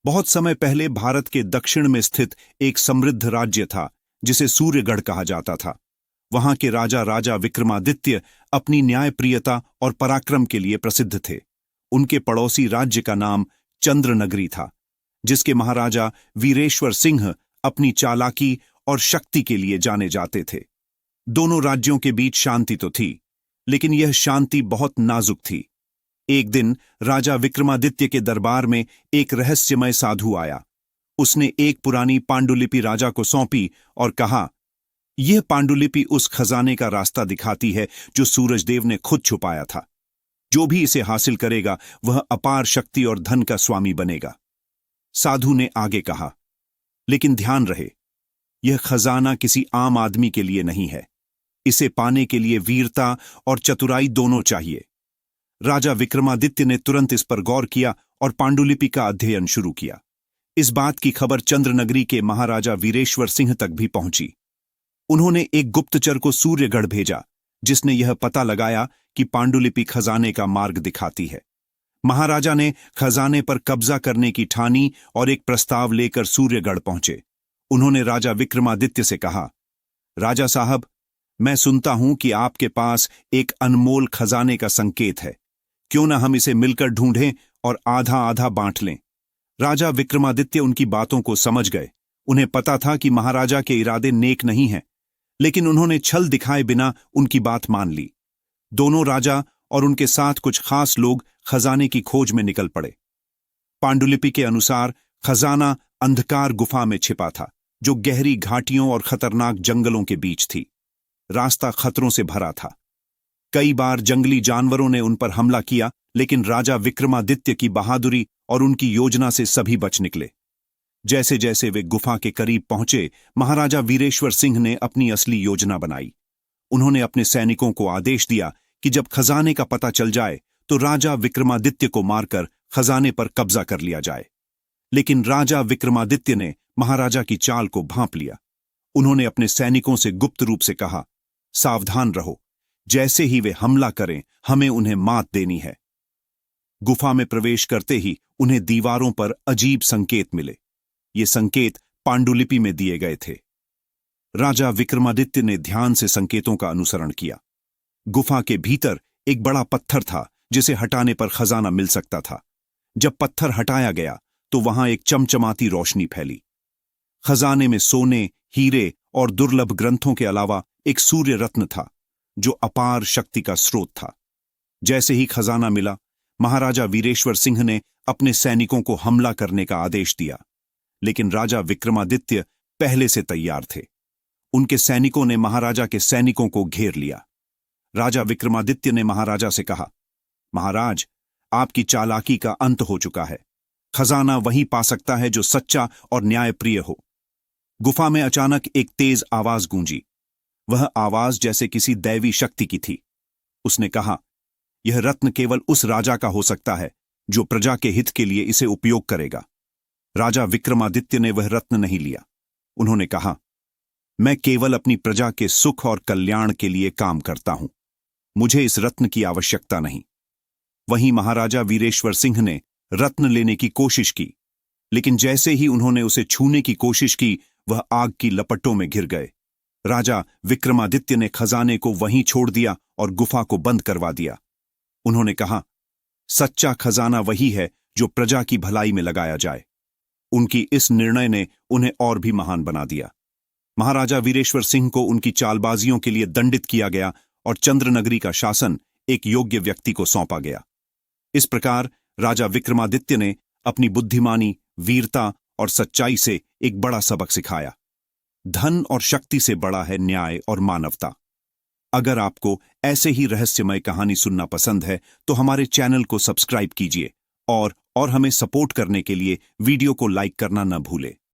बहुत समय पहले भारत के दक्षिण में स्थित एक समृद्ध राज्य था जिसे सूर्यगढ़ कहा जाता था। वहां के राजा राजा विक्रमादित्य अपनी न्यायप्रियता और पराक्रम के लिए प्रसिद्ध थे। उनके पड़ोसी राज्य का नाम चंद्रनगरी था, जिसके महाराजा वीरेश्वर सिंह अपनी चालाकी और शक्ति के लिए जाने जाते थे। दोनों राज्यों के बीच शांति तो थी, लेकिन यह शांति बहुत नाजुक थी। एक दिन राजा विक्रमादित्य के दरबार में एक रहस्यमय साधु आया। उसने एक पुरानी पांडुलिपि राजा को सौंपी और कहा, यह पांडुलिपि उस खजाने का रास्ता दिखाती है जो सूरजदेव ने खुद छुपाया था। जो भी इसे हासिल करेगा वह अपार शक्ति और धन का स्वामी बनेगा। साधु ने आगे कहा, लेकिन ध्यान रहे, यह खजाना किसी आम आदमी के लिए नहीं है। इसे पाने के लिए वीरता और चतुराई दोनों चाहिए। राजा विक्रमादित्य ने तुरंत इस पर गौर किया और पांडुलिपि का अध्ययन शुरू किया। इस बात की खबर चंद्रनगरी के महाराजा वीरेश्वर सिंह तक भी पहुंची। उन्होंने एक गुप्तचर को सूर्यगढ़ भेजा, जिसने यह पता लगाया कि पांडुलिपि खजाने का मार्ग दिखाती है। महाराजा ने खजाने पर कब्जा करने की ठानी और एक प्रस्ताव लेकर सूर्यगढ़ पहुंचे। उन्होंने राजा विक्रमादित्य से कहा, राजा साहब, मैं सुनता हूं कि आपके पास एक अनमोल खजाने का संकेत है। क्यों न हम इसे मिलकर ढूंढें और आधा आधा बांट लें। राजा विक्रमादित्य उनकी बातों को समझ गए। उन्हें पता था कि महाराजा के इरादे नेक नहीं हैं, लेकिन उन्होंने छल दिखाए बिना उनकी बात मान ली। दोनों राजा और उनके साथ कुछ खास लोग खजाने की खोज में निकल पड़े। पांडुलिपि के अनुसार खजाना अंधकार गुफा में छिपा था, जो गहरी घाटियों और खतरनाक जंगलों के बीच थी। रास्ता खतरों से भरा था। कई बार जंगली जानवरों ने उन पर हमला किया, लेकिन राजा विक्रमादित्य की बहादुरी और उनकी योजना से सभी बच निकले। जैसे जैसे वे गुफा के करीब पहुंचे, महाराजा वीरेश्वर सिंह ने अपनी असली योजना बनाई। उन्होंने अपने सैनिकों को आदेश दिया कि जब खजाने का पता चल जाए तो राजा विक्रमादित्य को मारकर खजाने पर कब्जा कर लिया जाए। लेकिन राजा विक्रमादित्य ने महाराजा की चाल को भांप लिया। उन्होंने अपने सैनिकों से गुप्त रूप से कहा, सावधान रहो, जैसे ही वे हमला करें हमें उन्हें मात देनी है। गुफा में प्रवेश करते ही उन्हें दीवारों पर अजीब संकेत मिले। ये संकेत पांडुलिपि में दिए गए थे। राजा विक्रमादित्य ने ध्यान से संकेतों का अनुसरण किया। गुफा के भीतर एक बड़ा पत्थर था, जिसे हटाने पर खजाना मिल सकता था। जब पत्थर हटाया गया तो वहां एक चमचमाती रोशनी फैली। खजाने में सोने, हीरे और दुर्लभ ग्रंथों के अलावा एक सूर्य रत्न था, जो अपार शक्ति का स्रोत था। जैसे ही खजाना मिला, महाराजा वीरेश्वर सिंह ने अपने सैनिकों को हमला करने का आदेश दिया। लेकिन राजा विक्रमादित्य पहले से तैयार थे। उनके सैनिकों ने महाराजा के सैनिकों को घेर लिया। राजा विक्रमादित्य ने महाराजा से कहा, महाराज, आपकी चालाकी का अंत हो चुका है। खजाना वही पा सकता है जो सच्चा और न्यायप्रिय हो। गुफा में अचानक एक तेज आवाज गूंजी। वह आवाज जैसे किसी दैवी शक्ति की थी। उसने कहा, यह रत्न केवल उस राजा का हो सकता है जो प्रजा के हित के लिए इसे उपयोग करेगा। राजा विक्रमादित्य ने वह रत्न नहीं लिया। उन्होंने कहा, मैं केवल अपनी प्रजा के सुख और कल्याण के लिए काम करता हूं। मुझे इस रत्न की आवश्यकता नहीं। वहीं महाराजा वीरेश्वर सिंह ने रत्न लेने की कोशिश की, लेकिन जैसे ही उन्होंने उसे छूने की कोशिश की, वह आग की लपटों में घिर गए। राजा विक्रमादित्य ने खजाने को वहीं छोड़ दिया और गुफा को बंद करवा दिया। उन्होंने कहा, सच्चा खजाना वही है जो प्रजा की भलाई में लगाया जाए। उनकी इस निर्णय ने उन्हें और भी महान बना दिया। महाराजा वीरेश्वर सिंह को उनकी चालबाजियों के लिए दंडित किया गया और चंद्रनगरी का शासन एक योग्य व्यक्ति को सौंपा गया। इस प्रकार राजा विक्रमादित्य ने अपनी बुद्धिमानी, वीरता और सच्चाई से एक बड़ा सबक सिखाया। धन और शक्ति से बड़ा है न्याय और मानवता। अगर आपको ऐसे ही रहस्यमय कहानी सुनना पसंद है तो हमारे चैनल को सब्सक्राइब कीजिए और हमें सपोर्ट करने के लिए वीडियो को लाइक करना न भूलें।